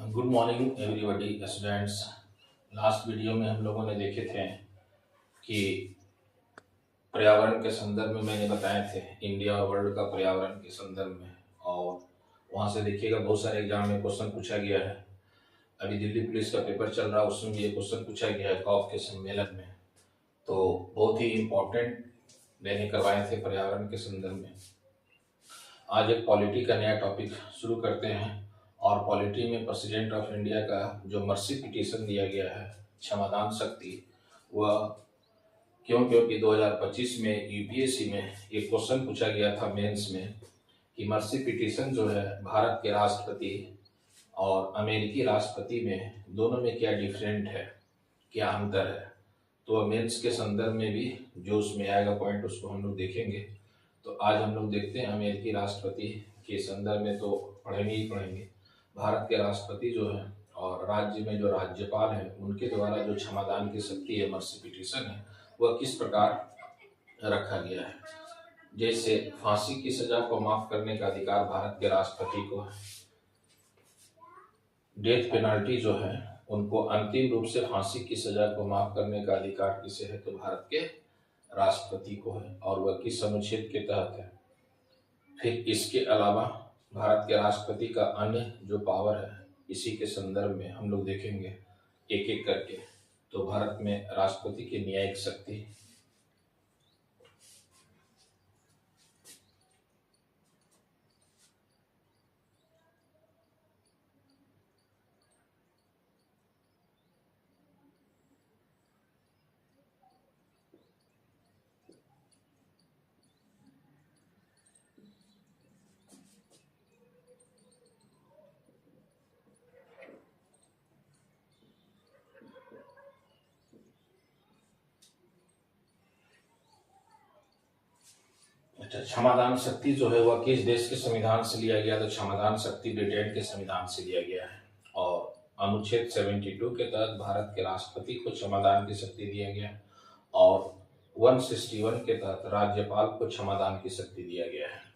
Good morning everybody students. Last video में हम लोगों ने देखे थे कि पर्यावरण के संदर्भ में मैंने बताए थे इंडिया और वर्ल्ड का पर्यावरण के संदर्भ में, और वहाँ से देखिएगा बहुत सारे एग्जाम में क्वेश्चन पूछा गया है। अभी दिल्ली पुलिस का पेपर चल रहा है, उसमें भी ये क्वेश्चन पूछा गया है कॉप के सम्मेलन में। तो बहुत ही इम्पोर्टेंट मैंने करवाए थे पर्यावरण के संदर्भ में। आज एक पॉलिटी का नया टॉपिक शुरू करते हैं, और पॉलिटी में प्रेसिडेंट ऑफ इंडिया का जो मर्सी पिटीशन दिया गया है, क्षमादान शक्ति, वह क्योंकि 2025 में यूपीएससी में एक क्वेश्चन पूछा गया था मेंस में कि मर्सी पिटीशन जो है भारत के राष्ट्रपति और अमेरिकी राष्ट्रपति में दोनों में क्या डिफरेंट है, क्या अंतर है। तो मेंस के संदर्भ में भी जो उसमें आएगा पॉइंट उसको हम लोग देखेंगे। तो आज हम लोग देखते हैं अमेरिकी राष्ट्रपति के संदर्भ में तो पढ़ेंगे ही पढ़ेंगे। भारत के राष्ट्रपति जो है और राज्य में जो राज्यपाल है उनके द्वारा जो क्षमादान की शक्ति है, मर्सी पिटीशन है, वह किस प्रकार रखा गया है। जैसे फांसी की सजा को माफ करने का अधिकार भारत के राष्ट्रपति को है। डेथ पेनल्टी जो है उनको अंतिम रूप से फांसी की सजा को माफ करने का अधिकार किसे है, तो भारत के राष्ट्रपति को है, और वह किस अनुच्छेद के तहत है। फिर इसके अलावा भारत के राष्ट्रपति का अन्य जो पावर है, इसी के संदर्भ में हम लोग देखेंगे एक एक करके। तो भारत में राष्ट्रपति की न्यायिक शक्ति, अच्छा, क्षमादान शक्ति जो है वह किस देश के संविधान से लिया गया, तो क्षमादान शक्ति ब्रिटेन के संविधान से लिया गया है। और अनुच्छेद 72 के तहत भारत के राष्ट्रपति को क्षमादान की शक्ति दिया गया है, और 161 के तहत राज्यपाल को क्षमादान की शक्ति दिया गया है।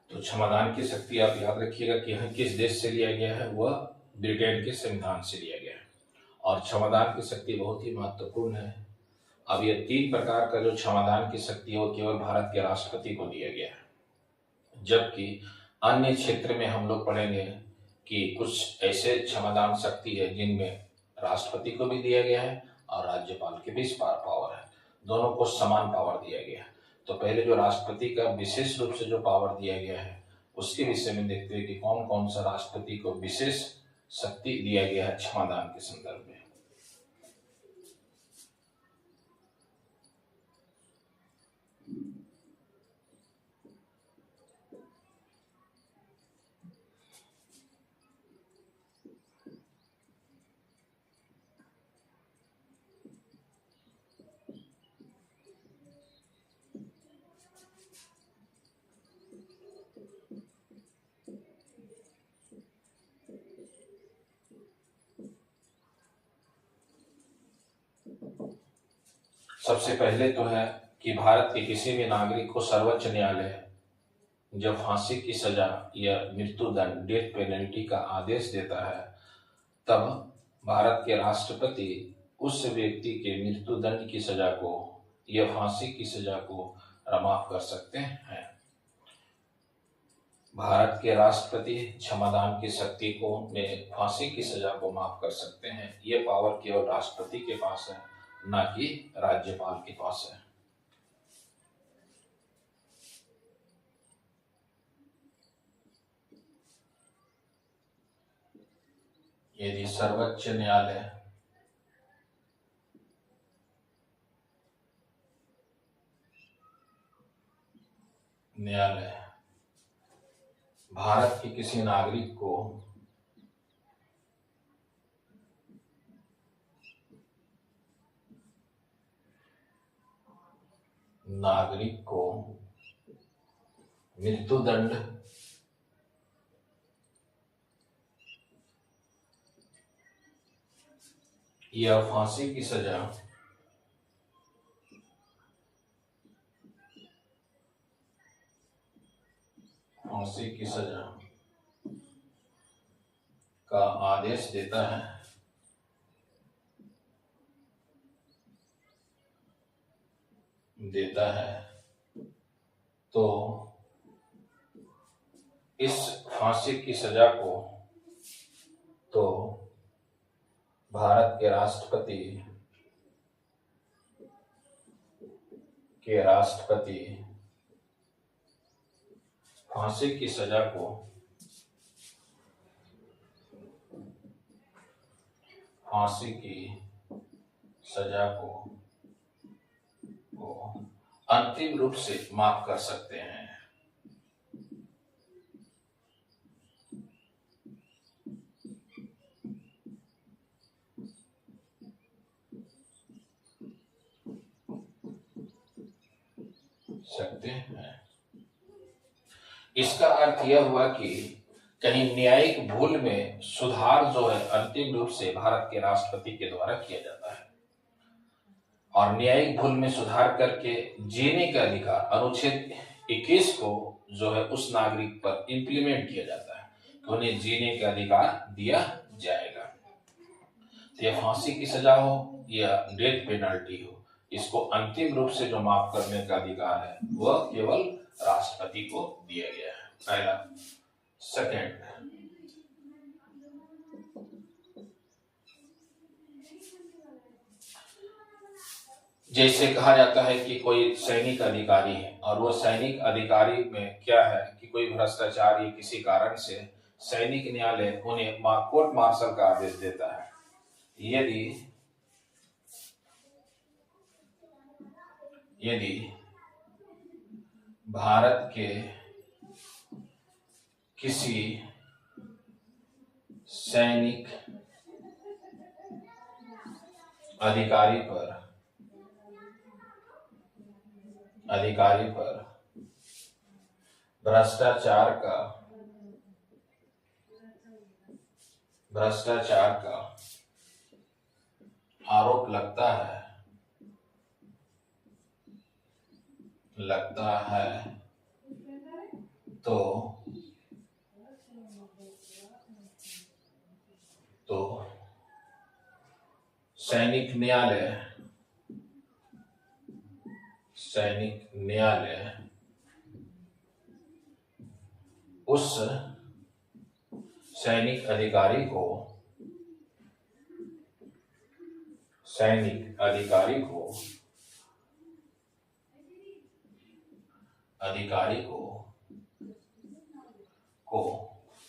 तो क्षमादान की शक्ति आप याद रखिएगा कि यहाँ किस देश से लिया गया है, वह ब्रिटेन के संविधान से लिया गया है। और क्षमादान की शक्ति बहुत ही महत्वपूर्ण है। अब ये 3 प्रकार का जो क्षमादान की शक्ति है वो केवल भारत के राष्ट्रपति को दिया गया है, जबकि अन्य क्षेत्र में हम लोग पढ़ेंगे कि कुछ ऐसे क्षमादान शक्ति है जिनमें राष्ट्रपति को भी दिया गया है और राज्यपाल के भी पावर है, दोनों को समान पावर दिया गया है। तो पहले जो राष्ट्रपति का विशेष रूप से जो पावर दिया गया है उसके विषय में देखते हैं कि कौन कौन सा राष्ट्रपति को विशेष शक्ति दिया गया है क्षमादान के संदर्भ में। सबसे पहले तो है कि भारत के किसी भी नागरिक को सर्वोच्च न्यायालय जब फांसी की सजा या मृत्युदंड डेथ पेनल्टी का आदेश देता है, तब भारत के राष्ट्रपति उस व्यक्ति के मृत्युदंड की सजा को या फांसी की सजा को माफ कर सकते हैं। भारत के राष्ट्रपति क्षमादान की शक्ति को में फांसी की सजा को माफ कर सकते हैं। ये पावर केवल राष्ट्रपति के पास है, ना कि राज्यपाल के पास है। यदि सर्वोच्च न्यायालय भारत के किसी नागरिक को नागरिक को मृत्युदंड या फांसी की सजा का आदेश देता है तो इस फांसी की सजा को तो भारत के राष्ट्रपति फांसी की सजा को अंतिम रूप से माफ कर सकते हैं। इसका अर्थ यह हुआ कि कहीं न्यायिक भूल में सुधार जो है अंतिम रूप से भारत के राष्ट्रपति के द्वारा किया जाता है, और न्यायिक भूल में सुधार करके जीने का अधिकार अनुच्छेद 21 को जो है उस नागरिक पर इंप्लीमेंट किया जाता है कि उन्हें जीने का अधिकार दिया जाएगा। तो यह फांसी की सजा हो या डेथ पेनल्टी हो, इसको अंतिम रूप से जो माफ करने का अधिकार है वह केवल राष्ट्रपति को दिया गया है। पहला। सेकंड, जैसे कहा जाता है कि कोई सैनिक अधिकारी है और वो सैनिक अधिकारी में क्या है कि कोई भ्रष्टाचार या किसी कारण से सैनिक न्यायालय उन्हें कोर्ट मार्शल का आदेश देता है। यदि भारत के किसी सैनिक अधिकारी पर भ्रष्टाचार का आरोप लगता है तो सैनिक न्यायालय उस सैनिक अधिकारी को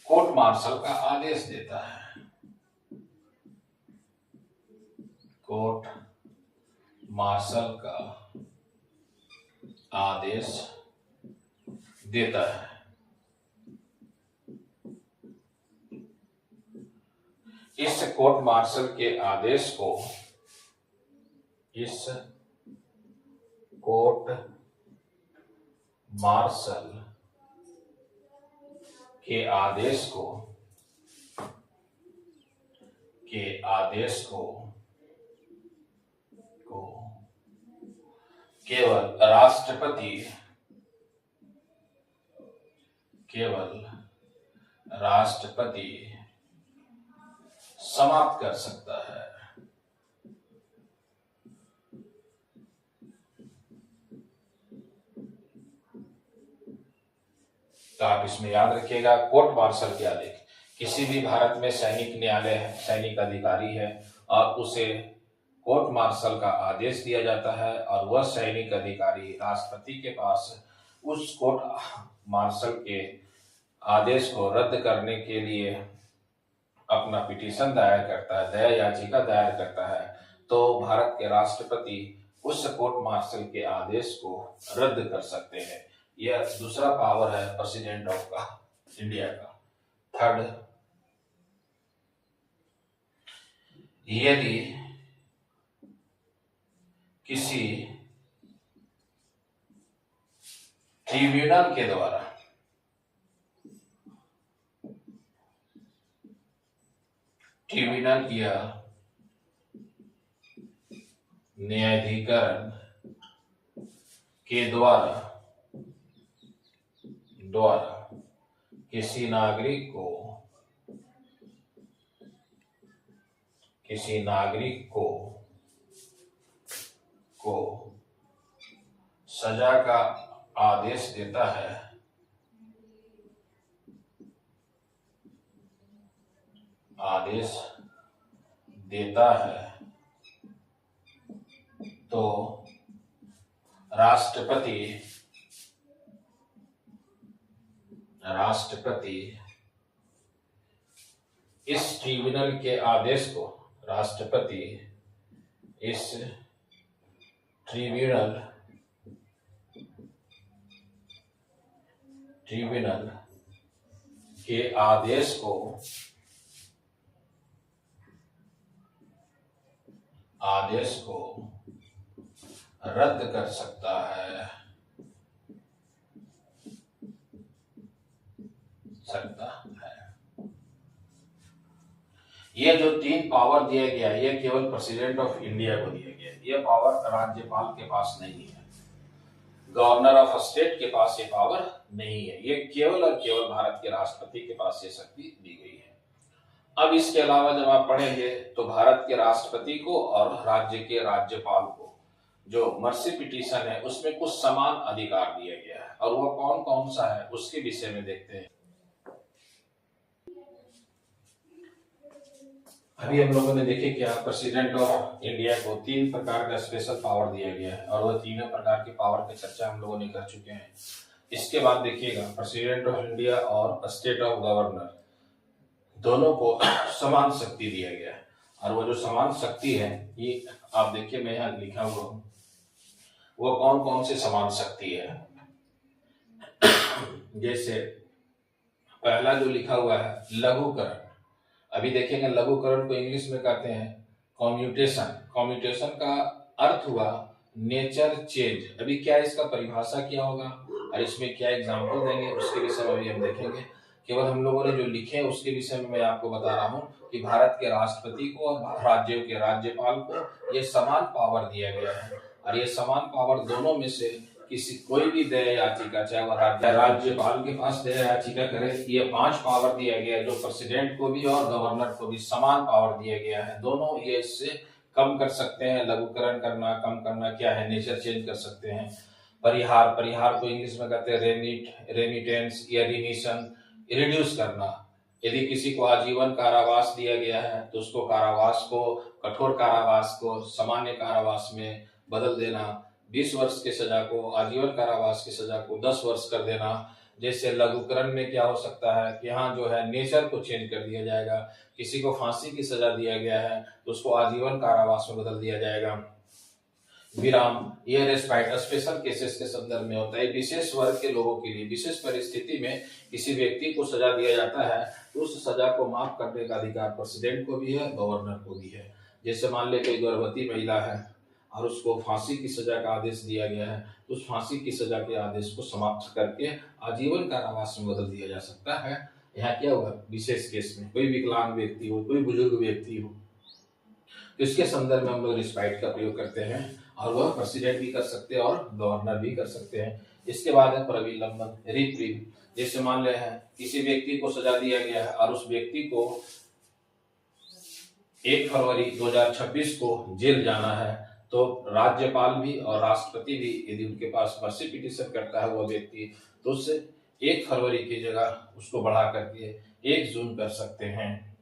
कोर्ट मार्शल का आदेश देता है। कोर्ट मार्शल का आदेश देता है। इस कोर्ट मार्शल के आदेश को केवल राष्ट्रपति समाप्त कर सकता है। तो आप इसमें याद रखिएगा, कोर्ट मार्शल के आदेश, किसी भी भारत में सैनिक न्यायालय है, सैनिक अधिकारी है और उसे कोर्ट मार्शल का आदेश दिया जाता है और वह सैनिक अधिकारी राष्ट्रपति के पास उस कोर्ट मार्शल के आदेश को रद्द करने के लिए अपना पिटीशन दायर करता है, दया याचिका दायर करता है, तो भारत के राष्ट्रपति उस कोर्ट मार्शल के आदेश को रद्द कर सकते हैं। यह दूसरा पावर है प्रेसिडेंट ऑफ इंडिया का। थर्ड, यदि किसी ट्रिब्यूनल के द्वारा ट्रिब्यूनल या न्यायाधिकरण के द्वारा किसी नागरिक को सजा का आदेश देता है, तो राष्ट्रपति इस ट्रिब्यूनल के आदेश को ट्रिब्यूनल के आदेश को रद्द कर सकता है, ये जो 3 पावर दिया गया है, ये केवल प्रेसिडेंट ऑफ इंडिया को दिया गया है। ये पावर राज्यपाल के पास नहीं है, गवर्नर ऑफ स्टेट के पास ये पावर नहीं है। ये केवल और केवल भारत के राष्ट्रपति के पास ये शक्ति दी गई है। अब इसके अलावा जब आप पढ़ेंगे तो भारत के राष्ट्रपति को और राज्य के राज्यपाल को जो मर्सी पिटीशन है उसमें कुछ समान अधिकार दिया गया है, और वो कौन कौन सा है उसके विषय में देखते हैं। अभी हम लोगों ने देखे क्या, प्रेसिडेंट ऑफ इंडिया को 3 प्रकार का स्पेशल पावर दिया गया है, और वह तीनों प्रकार के पावर की चर्चा हम लोगों ने कर चुके हैं। इसके बाद देखिएगा, प्रेसिडेंट ऑफ इंडिया और स्टेट ऑफ गवर्नर दोनों को समान शक्ति दिया गया है, और वो जो समान शक्ति है ये आप देखिए, मैं यहाँ लिखा हुआ हूँ, वो कौन कौन से समान शक्ति है। जैसे पहला जो लिखा हुआ है लघुकरण, अभी देखेंगे लघुकरण को इंग्लिश में कहते हैं कॉम्यूटेशन का अर्थ हुआ नेचर चेंज। अभी क्या इसका परिभाषा क्या होगा और इसमें क्या एग्जाम्पल देंगे उसके विषय में भी हम देखेंगे। केवल हम लोगों ने जो लिखे हैं उसके विषय में मैं आपको बता रहा हूँ कि भारत के राष्ट्रपति को और राज्यों के राज्यपाल को ये समान पावर दिया गया है, और ये समान पावर दोनों में से कोई भी दया याचिका, चाहे वह राज्यपाल के पास दया याचिका करे, ये 5 पावर दिया गया है जो प्रेसिडेंट को भी और गवर्नर को भी समान पावर दिया गया है। दोनों ये इससे कम कर सकते हैं, लघुकरण करना, कम करना क्या है, नेचर चेंज कर सकते हैं। परिहार को इंग्लिश में कहते हैं रेमिटेंस या रिमिशन, रिड्यूस करना। यदि किसी को आजीवन कारावास दिया गया है तो उसको कारावास को, कठोर कारावास को सामान्य कारावास में बदल देना, 20 वर्ष की सजा को आजीवन कारावास की सजा को 10 वर्ष कर देना। जैसे लघुकरण में क्या हो सकता है कि यहाँ जो है नेचर को चेंज कर दिया जाएगा, किसी को फांसी की सजा दिया गया है तो उसको आजीवन कारावास में बदल दिया जाएगा। विराम, ये रेस्पाइट स्पेशल केसेस के संदर्भ में होता है, विशेष वर्ग के लोगों के लिए। विशेष परिस्थिति में किसी व्यक्ति को सजा दिया जाता है तो उस सजा को माफ करने का अधिकार प्रेसिडेंट को भी है, गवर्नर को भी है। जैसे मान ले कोई गर्भवती महिला है और उसको फांसी की सजा का आदेश दिया गया है तो उस फांसी की सजा के आदेश को समाप्त करके आजीवन कारावास में बदल दिया जा सकता है। यहाँ क्या हुआ, विशेष केस में कोई विकलांग व्यक्ति हो, कोई बुजुर्ग व्यक्ति हो, तो इसके संदर्भ में हम लोग रिस्पाइट का प्रयोग करते हैं, और वह प्रेसिडेंट भी कर सकते हैं और गवर्नर भी कर सकते हैं। इसके बाद है प्रविलंबन, रिप्रीव। जैसे मान ले हैं किसी व्यक्ति को सजा दिया गया है और उस व्यक्ति को 1 फरवरी 2026 को जेल जाना है, तो राज्यपाल भी और राष्ट्रपति भी यदि उनके पास मर्सी पिटीशन करता है वो व्यक्ति, तो उससे 1 फरवरी की जगह उसको बढ़ा करके 1 जून कर सकते हैं।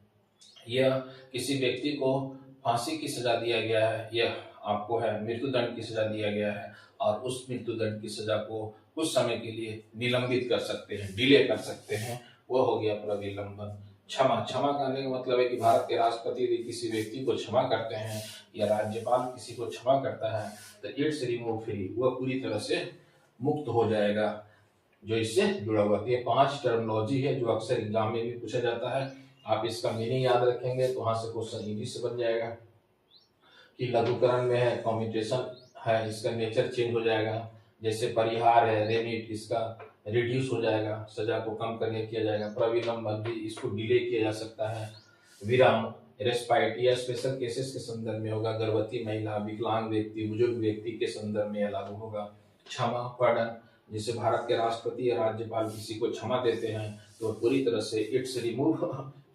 यह किसी व्यक्ति को फांसी की सजा दिया गया है, यह आपको है मृत्युदंड की सजा दिया गया है, और उस मृत्युदंड की सजा को कुछ समय के लिए निलंबित कर सकते हैं, डिले कर सकते हैं, वो हो गया प्रविलंबन। क्षमा करने का मतलब है कि भारत के राष्ट्रपति यदि किसी व्यक्ति को क्षमा करते हैं या राज्यपाल किसी को क्षमा करता है तो इट्स रिमूव फ्री, वह पूरी तरह से मुक्त हो जाएगा, जो इससे जुड़ा हुआ। ये 5 टर्मिनोलॉजी है जो अक्सर एग्जाम में भी पूछा जाता है। आप इसका मीनिंग याद रखेंगे तो वहां से क्वेश्चन इजी से बन जाएगा कि लघुकरण में है कम्यूटेशन है, इसका नेचर चेंज हो जाएगा। जैसे परिहार है, रेमिट, इसका रिड्यूस हो जाएगा, सजा को कम करके किया जाएगा। प्रविलंबन भी, इसको डिले किया जा सकता है। विराम, रेस्पाइट, यह स्पेशल केसेस के संदर्भ में होगा। गर्भवती महिला, विकलांग व्यक्ति, बुजुर्ग व्यक्ति के संदर्भ में यह लागू होगा। क्षमा, पार्डन, जैसे भारत के राष्ट्रपति या राज्यपाल किसी को क्षमा देते हैं तो पूरी तरह से इट्स रिमूव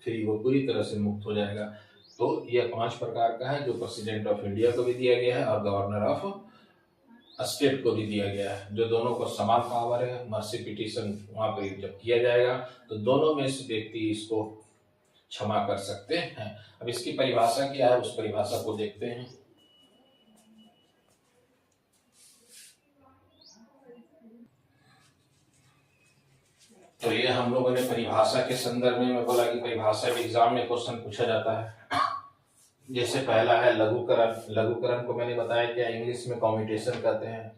फ्री, वो पूरी तरह से मुक्त हो जाएगा। तो यह 5 प्रकार का है जो प्रेसिडेंट ऑफ इंडिया को भी दिया गया है और गवर्नर ऑफ स्टेट को भी दिया गया है, जो दोनों को समान पावर है। मर्सी पिटीशन वहां पर जब किया जाएगा तो दोनों में से व्यक्ति इसको क्षमा कर सकते हैं। अब इसकी परिभाषा क्या है, उस परिभाषा को देखते हैं। तो ये हम लोगों ने परिभाषा के संदर्भ में, मैं बोला कि परिभाषा भी एग्जाम में क्वेश्चन पूछा जाता है। जैसे पहला है लघुकरण। लघुकरण को मैंने बताया क्या इंग्लिश में कम्यूटेशन कहते हैं,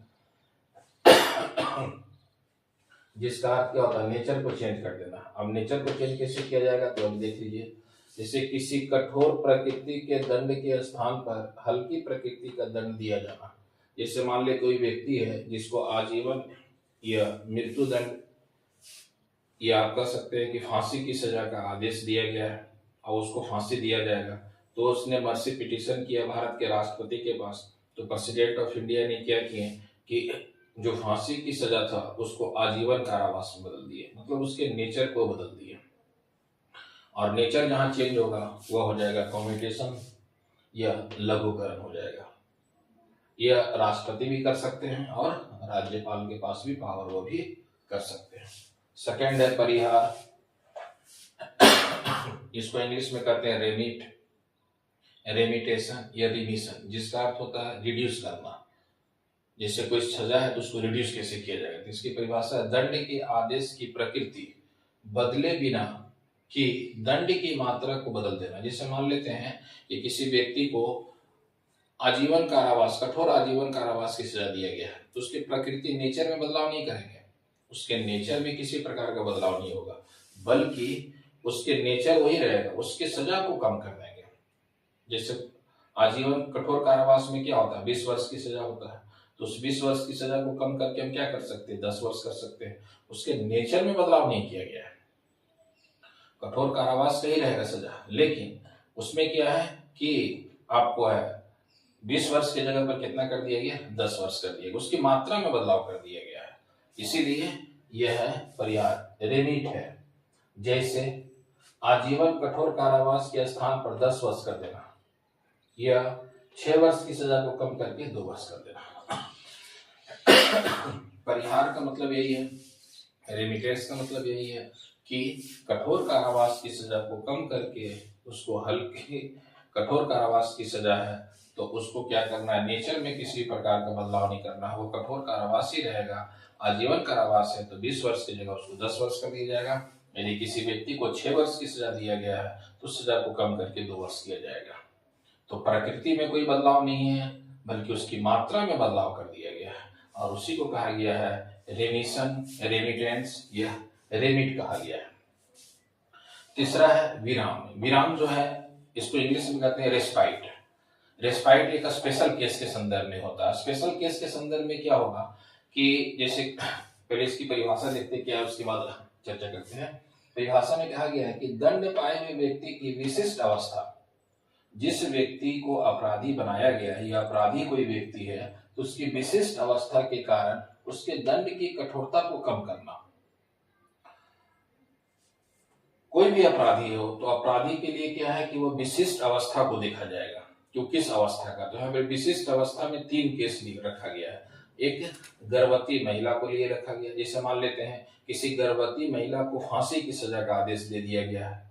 जिसका अर्थ क्या होता है, नेचर को चेंज कर देना। अब नेचर को चेंज कैसे किया जाएगा, तो अब देख लीजिए। जैसे किसी कठोर प्रकृति के दंड के स्थान पर हल्की प्रकृति का दंड दिया जाना। जैसे मान ले कोई व्यक्ति है जिसको आजीवन या मृत्यु दंड या आप कह सकते हैं कि फांसी की सजा का आदेश दिया गया है और उसको फांसी दिया जाएगा, तो उसने मर्सी पिटीशन किया भारत के राष्ट्रपति के पास। तो प्रेसिडेंट ऑफ इंडिया ने क्या किए कि जो फांसी की सजा था उसको आजीवन कारावास में बदल दिए, मतलब उसके नेचर को बदल दिए। और नेचर जहां चेंज होगा वह हो जाएगा कम्यूटेशन या लघुकरण हो जाएगा। यह राष्ट्रपति भी कर सकते हैं और राज्यपाल के पास भी पावर वो भी कर सकते हैं। सेकेंड है परिहार, इसको इंग्लिश में कहते हैं रेमिट, रेमिटेशन या रिमिशन, जिसका अर्थ होता है रिड्यूस करना। जैसे कोई सजा है तो उसको रिड्यूस कैसे किया जाएगा, तो इसकी परिभाषा है दंड के आदेश की प्रकृति बदले बिना कि दंड की मात्रा को बदल देना। जैसे मान लेते हैं कि किसी व्यक्ति को आजीवन कारावास, कठोर आजीवन कारावास की सजा दिया गया है, तो उसकी प्रकृति नेचर में बदलाव नहीं करेंगे, उसके नेचर में किसी प्रकार का बदलाव नहीं होगा, बल्कि उसके नेचर वही रहेगा, उसके सजा को कम कर देंगे। जैसे आजीवन कठोर कारावास में क्या होता है, 20 वर्ष की सजा होता है, तो उस 20 वर्ष की सजा को कम करके हम क्या कर सकते हैं, 10 वर्ष कर सकते हैं। उसके नेचर में बदलाव नहीं किया गया है, कठोर कारावास का ही रहेगा सजा, लेकिन उसमें क्या है कि आपको है 20 वर्ष की जगह पर कितना कर दिया गया, 10 वर्ष कर दिया गया, उसकी मात्रा में बदलाव कर दिया गया है। इसीलिए यह है परिहार, रेमिट है। जैसे आजीवन कठोर कारावास के स्थान पर 10 वर्ष कर देना या 6 वर्ष की सजा को कम करके 2 वर्ष कर देना। परिहार का मतलब यही है, रेमिटेंस का मतलब यही है कि कठोर कारावास की सजा को कम करके उसको हल्के, कठोर कारावास की सजा है तो उसको क्या करना है, नेचर में किसी प्रकार का बदलाव नहीं करना है, वो कठोर कारावास ही रहेगा। आजीवन कारावास है तो 20 वर्ष की जगह उसको 10 वर्ष कर दिया जाएगा। यदि किसी व्यक्ति को 6 वर्ष की सजा दिया गया है तो सजा को कम करके 2 वर्ष किया जाएगा। तो प्रकृति में कोई बदलाव नहीं है, बल्कि उसकी मात्रा में बदलाव कर दिया गया है, और उसी को कहा गया है रेमिशन, रेमिटेंस या रेमिट कहा गया है। तीसरा है विराम। विराम जो है इसको इंग्लिश में कहते हैं रेस्पाइट। रेस्पाइट एक स्पेशल केस के संदर्भ में होता है। स्पेशल केस के संदर्भ में क्या होगा कि जैसे पहले इसकी परिभाषा देखते क्या है, उसके बाद चर्चा करते हैं। परिभाषा में कहा गया है कि दंड पाए हुए व्यक्ति की विशिष्ट अवस्था, जिस व्यक्ति को अपराधी बनाया गया है या अपराधी कोई व्यक्ति है तो उसकी विशिष्ट अवस्था के कारण उसके दंड की कठोरता को कम करना। कोई भी अपराधी हो तो अपराधी के लिए क्या है कि वो विशिष्ट अवस्था को देखा जाएगा, क्यों किस अवस्था का। तो यहाँ पर विशिष्ट अवस्था में 3 केस रखा गया है। एक गर्भवती महिला को लिए रखा गया, जैसे मान लेते हैं किसी गर्भवती महिला को फांसी की सजा का आदेश दे दिया गया है।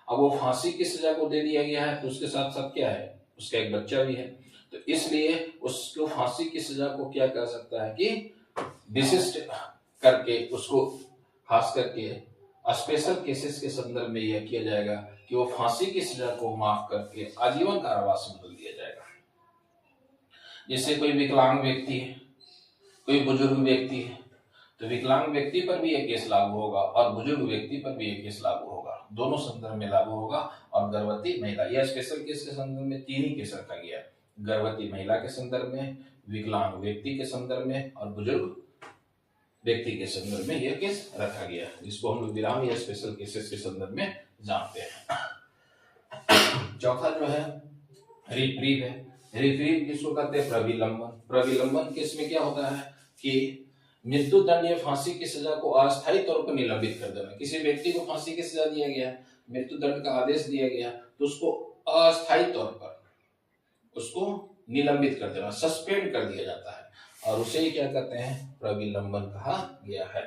अब वो फांसी की सजा को दे दिया गया है तो उसके साथ साथ क्या है, उसका एक बच्चा भी है, तो इसलिए उसको फांसी की सजा को क्या कर सकता है कि विशिष्ट करके उसको खास करके स्पेशल केसेस के संदर्भ में यह किया जाएगा कि वो फांसी की सजा को माफ करके आजीवन कारावास में बदल दिया जाएगा। जैसे कोई विकलांग व्यक्ति है, कोई बुजुर्ग व्यक्ति है, तो विकलांग व्यक्ति पर भी यह केस लागू होगा और बुजुर्ग व्यक्ति पर भी यह केस लागू होगा, दोनों संदर्भ में लागू होगा। और गर्भवती महिला, यह स्पेशल केस के संदर्भ में 3 ही केस रखा गया है। गर्भवती महिला के संदर्भ में, विकलांग व्यक्ति के संदर्भ में और बुजुर्ग व्यक्ति के संदर्भ में यह केस रखा गया, जिसको हम लोग विराम या स्पेशल केसेस के संदर्भ में जानते हैं। चौथा जो है रिप्रीव है। रिप्रीव किसको कहते हैं? प्रविलंबन। प्रविलंबन केस में क्या होता है कि मृत्यु दंड या फांसी की सजा को अस्थायी तौर पर निलंबित कर देना। किसी व्यक्ति को फांसी की सजा दिया गया, मृत्यु दंड का आदेश दिया गया, तो उसको अस्थायी तौर पर उसको निलंबित कर देना, सस्पेंड कर दिया जाता है, और उसे ही क्या कहते हैं? प्रविलंबन कहा गया है।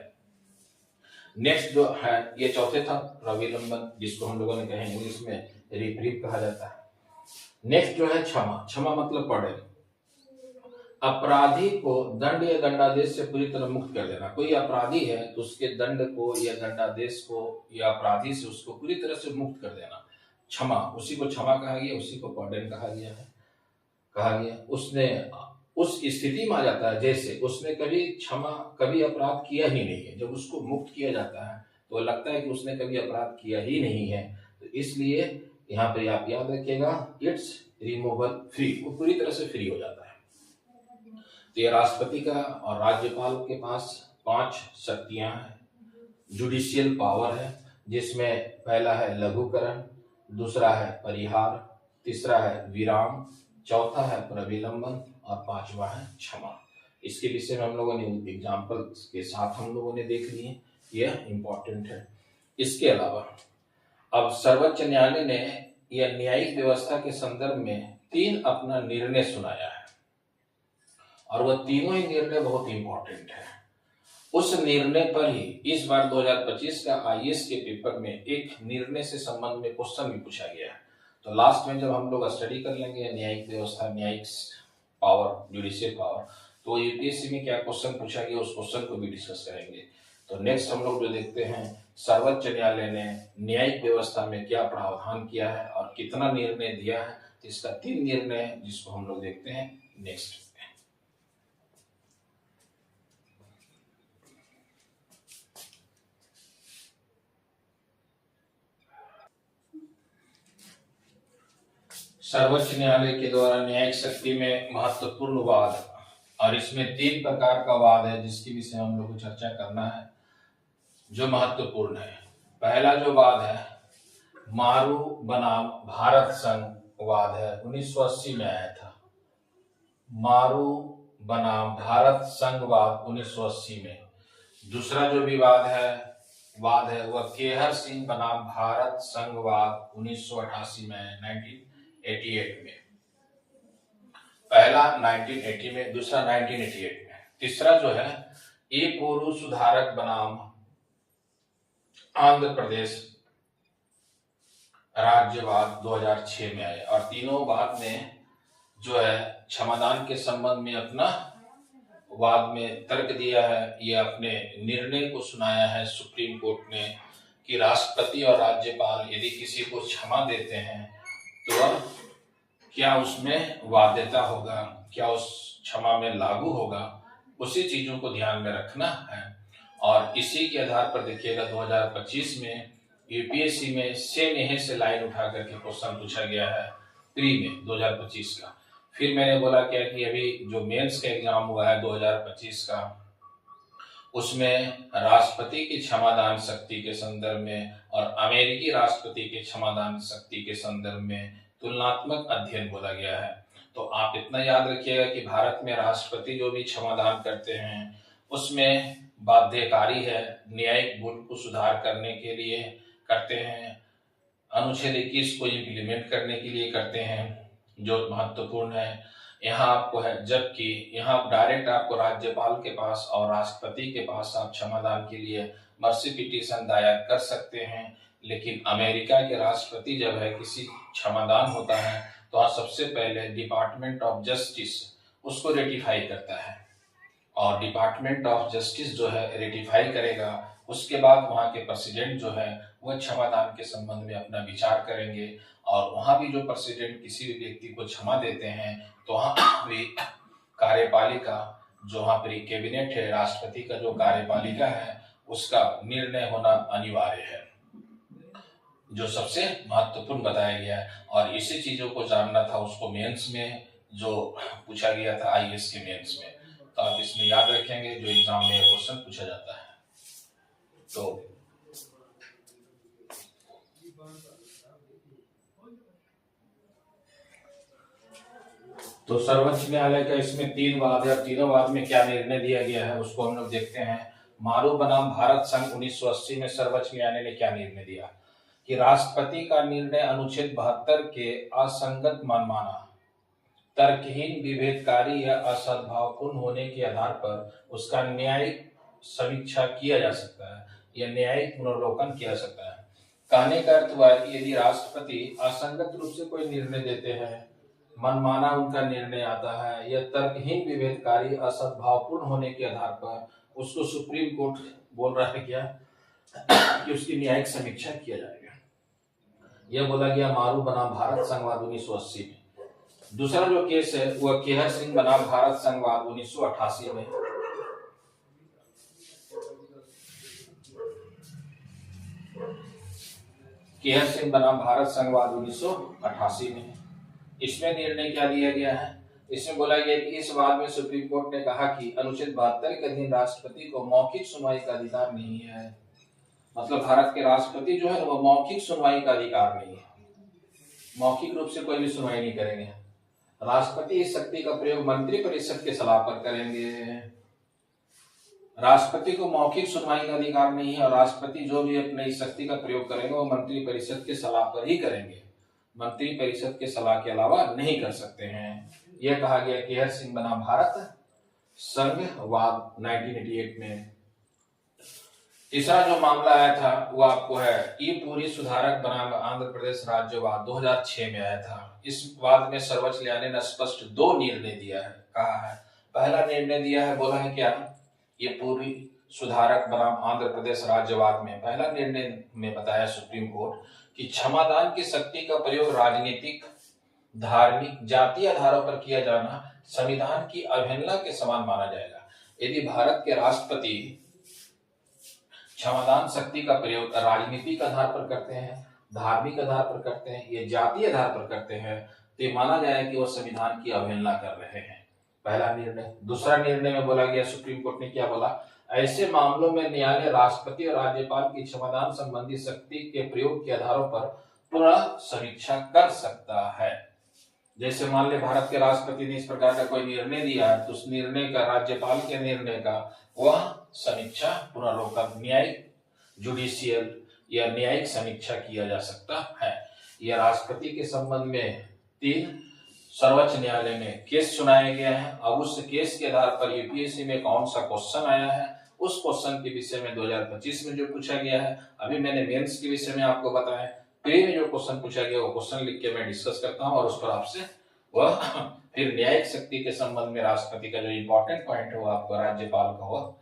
नेक्स्ट जो है ये चौथे था प्रविलंबन, जिसको हम लोगों ने कहे इंग्लिश में रिप्रीव कहा जाता है। नेक्स्ट जो है क्षमा। क्षमा मतलब पॉर्डन। अपराधी को दंड या दंडादेश से पूरी तरह मुक्त कर देना। कोई अपराधी है तो उसके दंड को या दंडादेश को या अपराधी से उसको पूरी तरह से मुक्त कर देना, क्षमा, उसी को क्षमा कहा गया, उसी को पॉर्डन कहा गया। उसने उस स्थिति में आ जाता है जैसे उसने कभी अपराध किया ही नहीं है। जब उसको मुक्त किया जाता है तो लगता है कि उसने कभी अपराध किया ही नहीं है, तो इसलिए यहाँ पर आप याद रखिएगा, इट्स रिमूवल फ्री, वो पूरी तरह से फ्री हो जाता है। तो ये राष्ट्रपति का और राज्यपाल के पास 5 शक्तियां हैं। जुडिशियल पावर है, जिसमें पहला है लघुकरण, दूसरा है परिहार, तीसरा है विराम, चौथा है प्रविलंबन और 5वां है क्षमा। इसके विषय में हम लोगों ने एग्जाम्पल के साथ हम लोगों ने देख लिए, यह इंपॉर्टेंट है। इसके अलावा अब सर्वोच्च न्यायालय ने यह न्यायिक व्यवस्था के संदर्भ में 3 अपना निर्णय सुनाया है, और वह तीनों ही निर्णय बहुत इंपॉर्टेंट है। उस निर्णय पर ही इस बार 2025 का आईएएस के पेपर में एक निर्णय से संबंध में क्वेश्चन भी पूछा गया है। तो लास्ट में जब हम लोग स्टडी कर लेंगे न्यायिक व्यवस्था, न्यायिक पावर, जुडिशियल पावर, तो यूपीएससी में क्या क्वेश्चन पूछा गया उस क्वेश्चन को भी डिस्कस करेंगे। तो नेक्स्ट हम लोग जो देखते हैं, सर्वोच्च न्यायालय ने न्यायिक व्यवस्था में क्या प्रावधान किया है और कितना निर्णय दिया है, तो इसका 3 निर्णय जिसको हम लोग देखते हैं नेक्स्ट। सर्वोच्च न्यायालय के द्वारा न्यायिक शक्ति में महत्वपूर्ण वाद, और इसमें 3 प्रकार का वाद है जिसके विषय हम लोग को चर्चा करना है जो महत्वपूर्ण है। पहला जो वाद है मारू बनाम भारत संघ वाद है, 1980 में आया था। मारू बनाम भारत संघ वाद 1980 में। दूसरा जो विवाद है वाद है वह केहर सिंह बनाम भारत संघवाद 1988 में, 1988 में। पहला 1980 में, दूसरा 1988 में। तीसरा जो है ए कोरू सुधारक बनाम आंध्र प्रदेश राज्यवाद 2006 में आए, और तीनों वाद में जो है क्षमादान के संबंध में अपना वाद में तर्क दिया है। ये अपने निर्णय को सुनाया है सुप्रीम कोर्ट ने कि राष्ट्रपति और राज्यपाल यदि किसी को क्षमा देते हैं तो वह क्या उसमें वाध्यता होगा, क्या उस क्षमा में लागू होगा, उसी चीजों को ध्यान में रखना है। और इसी के आधार पर देखिएगा 2025 में यूपीएससी में सेम यहीं से लाइन उठा करके क्वेश्चन पूछा गया है प्री में 2025 का। फिर मैंने बोला क्या कि अभी जो मेंस का एग्जाम हुआ है 2025 का, उसमें राष्ट्रपति की क्षमादान शक्ति के संदर्भ में और अमेरिकी राष्ट्रपति की क्षमादान शक्ति के संदर्भ में तुलनात्मक अध्ययन बोला गया है। तो आप इतना याद रखिएगा कि भारत में राष्ट्रपति जो भी क्षमादान करते हैं उसमें बाध्यकारी है, न्यायिक गुण को सुधार करने के लिए करते हैं, अनुच्छेद 21 को इम्प्लीमेंट करने के लिए करते हैं, जो महत्वपूर्ण है यहाँ आपको है। जबकि यहाँ डायरेक्ट आपको राज्यपाल के पास और राष्ट्रपति के पास आप क्षमादान के लिए मर्सी पिटीशन दायर कर सकते हैं, लेकिन अमेरिका के राष्ट्रपति जब है किसी क्षमादान होता है तो वहाँ सबसे पहले डिपार्टमेंट ऑफ जस्टिस उसको रेटिफाई करता है, और डिपार्टमेंट ऑफ जस्टिस जो है रेटिफाई करेगा, उसके बाद वहाँ के प्रेसिडेंट जो है वह क्षमादान के संबंध में अपना विचार करेंगे। और वहाँ भी जो प्रेसिडेंट किसी भी व्यक्ति को क्षमा देते हैं तो वहाँ भी कार्यपालिका जो वहाँ पर कैबिनेट है, राष्ट्रपति का जो कार्यपालिका है उसका निर्णय होना अनिवार्य है, जो सबसे महत्वपूर्ण बताया गया है। और इसी चीजों को जानना था उसको मेंस में जो पूछा गया था आईएएस के मेंस में। तो आप इसमें याद रखेंगे जो एग्जाम में क्वेश्चन पूछा जाता है। तो सर्वोच्च न्यायालय का इसमें 3 वाद है, तीनों वाद में क्या निर्णय दिया गया है उसको हम लोग देखते हैं। मारू बनाम भारत संघ 1980 में सर्वोच्च न्यायालय ने क्या निर्णय दिया कि राष्ट्रपति का निर्णय अनुच्छेद 72 के असंगत मनमाना, तर्कहीन, विभेदकारी या असद्भावपूर्ण होने के आधार पर उसका न्यायिक समीक्षा किया जा सकता है या न्यायिक पुनर्लोकन किया जा सकता है। कहने का अर्थ हुआ कि यदि राष्ट्रपति असंगत रूप से कोई निर्णय देते हैं, मनमाना उनका निर्णय आता है या तर्कहीन, विभेदकारी, असद्भावपूर्ण होने के आधार पर उसको सुप्रीम कोर्ट बोल रहा है क्या कि उसकी न्यायिक समीक्षा किया जाएगा। यह बोला गया मारू बनाम भारत संघवाद 1980 में। दूसरा जो केस है वह केहर सिंह बनाम भारत संघवाद 1988 में। केहर सिंह बनाम भारत संघवाद 1988 में। इसमें निर्णय क्या दिया गया है? इसमें बोला गया कि इस वाद में सुप्रीम कोर्ट ने कहा कि अनुच्छेद 72 के अधीन राष्ट्रपति को मौखिक सुनवाई का अधिकार नहीं है। मतलब भारत के राष्ट्रपति जो है वो मौखिक सुनवाई का अधिकार नहीं है, मौखिक रूप से कोई भी सुनवाई नहीं करेंगे। राष्ट्रपति इस शक्ति का प्रयोग मंत्रिपरिषद के सलाह पर करेंगे। राष्ट्रपति को मौखिक सुनवाई का अधिकार नहीं है और राष्ट्रपति जो भी अपने इस शक्ति का प्रयोग करेंगे वो मंत्रिपरिषद के सलाह पर ही करेंगे, मंत्रिपरिषद के सलाह के अलावा नहीं कर सकते हैं। यह कहा गया केहर सिंह बनाम भारत संघवाद 1988 में। तीसरा जो मामला आया था वो आपको है ई पूरी सुधारक बनाम आंध्र प्रदेश राज्यवाद 2006 में आया था। इस वाद में सर्वोच्च न्यायालय ने स्पष्ट 2 निर्णय दिया है, कहा है। पहला निर्णय दिया है, बोला है क्या, ये पूरी सुधारक बनाम आंध्र प्रदेश राज्यवाद में पहला निर्णय में बताया सुप्रीम कोर्ट कि क्षमादान की शक्ति का प्रयोग राजनीतिक, धार्मिक, जातीय आधारों पर किया जाना संविधान की अवहेलना के समान माना जाएगा। यदि भारत के राष्ट्रपति क्षमादान शक्ति का प्रयोग राजनीतिक आधार पर करते हैं, धार्मिक आधार पर करते हैं या जातीय आधार पर करते हैं तो ये माना जाए कि वो संविधान की अवहेलना कर रहे हैं। पहला निर्णय। दूसरा निर्णय में बोला गया, सुप्रीम कोर्ट ने क्या बोला, ऐसे मामलों में न्यायालय राष्ट्रपति और राज्यपाल की क्षमादान संबंधी शक्ति के प्रयोग के आधारों पर पुनः समीक्षा कर सकता है। जैसे मान ले भारत के राष्ट्रपति ने इस प्रकार का कोई निर्णय दिया है तो उस निर्णय का, राज्यपाल के निर्णय का वह समीक्षा, पुनर्लोकन, न्यायिक, जुडिशियल या न्यायिक समीक्षा किया जा सकता है। यह राष्ट्रपति के संबंध में 3 सर्वोच्च न्यायालय में केस सुनाया गया है। अब उस केस के आधार पर यूपीएससी में कौन सा क्वेश्चन आया है उस क्वेश्चन के विषय में 2025 में जो पूछा गया है, अभी मैंने मेंस के विषय में आपको बताया, प्री में जो क्वेश्चन पूछा गया वो क्वेश्चन लिख के मैं डिस्कस करता हूँ और उस पर आपसे वह फिर न्यायिक शक्ति के संबंध में राष्ट्रपति का जो इंपॉर्टेंट पॉइंट है वो आपको राज्यपाल का हुआ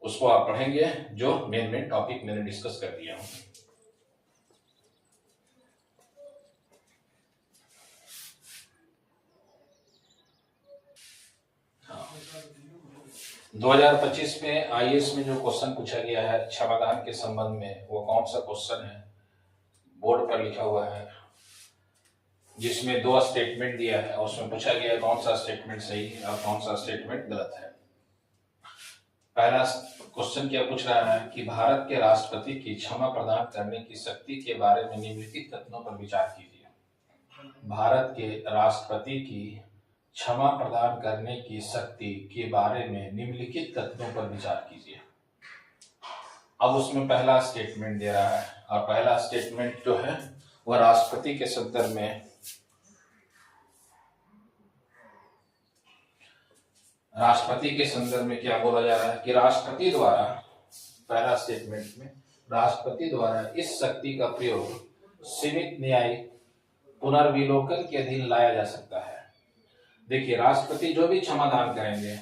उसको आप पढ़ेंगे, जो मेन टॉपिक मैंने डिस्कस कर दिया हूं। हाँ। 2025 में आईएएस में जो क्वेश्चन पूछा गया है क्षमादान के संबंध में, वो कौन सा क्वेश्चन है, बोर्ड पर लिखा हुआ है, जिसमें 2 स्टेटमेंट दिया है और उसमें पूछा गया है कौन सा स्टेटमेंट सही है और कौन सा स्टेटमेंट गलत है। पहला क्वेश्चन क्या पूछ रहा है कि भारत के राष्ट्रपति की क्षमा प्रदान करने की शक्ति के बारे में निम्नलिखित कथनों पर विचार कीजिए। भारत के राष्ट्रपति की क्षमा प्रदान करने की शक्ति के बारे में निम्नलिखित कथनों पर विचार कीजिए। अब उसमें पहला स्टेटमेंट दे रहा है और पहला स्टेटमेंट जो है वह राष्ट्रपति के संदर्भ में, राष्ट्रपति के संदर्भ में क्या बोला जा रहा है कि राष्ट्रपति द्वारा, पहला स्टेटमेंट में, राष्ट्रपति द्वारा इस शक्ति का प्रयोग सीमित न्यायिक पुनर्विलोकन के अधीन लाया जा सकता है। देखिए, राष्ट्रपति जो भी क्षमादान करेंगे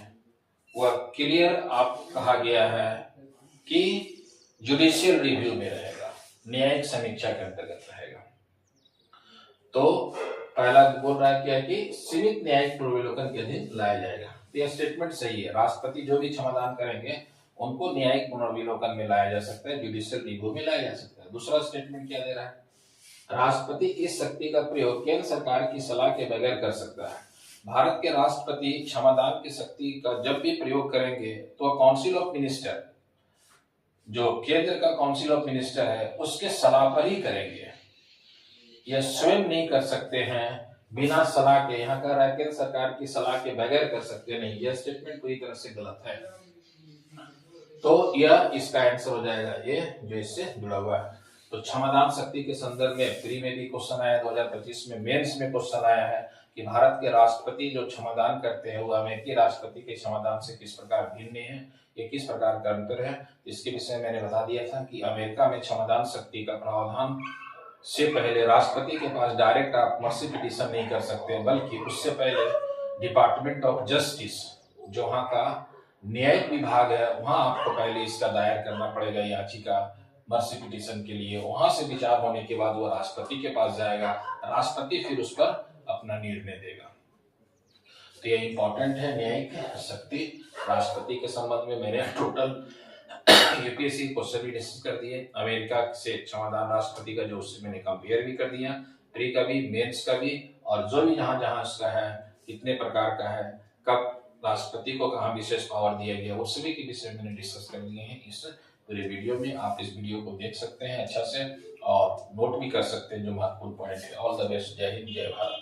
वह क्लियर आप कहा गया है कि जुडिशियल रिव्यू में रहेगा, न्यायिक समीक्षा के अंतर्गत रहेगा। तो पहला बोल रहा है क्या कि सीमित न्यायिक पुनर्विलोकन के अधीन लाया जाएगा। यह स्टेटमेंट सही है, राष्ट्रपति जो भी क्षमादान करेंगे उनको न्यायिक पुनर्विलोकन में लाया जा सकता है, जुडिशियल रिव्यू में लाया जा सकता है। दूसरा स्टेटमेंट क्या दे रहा है राष्ट्रपति इस शक्ति का प्रयोग केंद्र सरकार की सलाह के बगैर कर सकता है। भारत के राष्ट्रपति क्षमतान की शक्ति का जब भी प्रयोग करेंगे तो काउंसिल ऑफ मिनिस्टर, जो केंद्र का काउंसिल ऑफ मिनिस्टर है, उसके सलाह पर ही करेंगे। यह स्वयं नहीं कर सकते हैं बिना सलाह के। यहाँ कह रहा है केंद्र सरकार की सलाह के बगैर कर सकते नहीं, यह स्टेटमेंट पूरी तरह से गलत है। तो यह इसका आंसर हो जाएगा, ये जो इससे जुड़ा हुआ है। तो क्षमतान शक्ति के संदर्भ में प्री में भी क्वेश्चन आया, 2025 में मेंस में क्वेश्चन आया है कि भारत के राष्ट्रपति जो क्षमतान करते हैं वो अमेरिकी राष्ट्रपति के क्षमतान से किस प्रकार भिन्न है, ये किस प्रकार का अंतर है। इसके विषय में मैंने बता दिया था कि अमेरिका में क्षमतान शक्ति का प्रावधान से पहले राष्ट्रपति के पास डायरेक्ट आप मर्सी पिटीशन नहीं कर सकते, बल्कि उससे पहले डिपार्टमेंट ऑफ जस्टिस, जो वहाँ का न्यायिक विभाग है, वहां आपको पहले इसका दायर करना पड़ेगा याचिका मर्सी पिटीशन के लिए। वहां से विचार होने के बाद वो राष्ट्रपति के पास जाएगा, राष्ट्रपति फिर उस पर अपना निर्णय देगा। तो ये इंपॉर्टेंट है, न्यायिक शक्ति राष्ट्रपति के संबंध में मैंने टोटल यूपीएससी क्वेश्चन भी डिस्कस कर दिए। अमेरिका से क्षमतान राष्ट्रपति का जो उससे मैंने कंपेयर भी कर दिया, प्री का भी, मेंस का भी, और जो भी जहां जहां इसका है, कितने प्रकार का है, कब राष्ट्रपति को कहाँ विशेष पावर दिया गया, वो सभी के विषय मैंने डिस्कस कर दिए हैं इस पूरे वीडियो में। आप इस वीडियो को देख सकते हैं अच्छा से और नोट भी कर सकते हैं जो महत्वपूर्ण पॉइंट है। ऑल द बेस्ट, जय हिंद, जय भारत।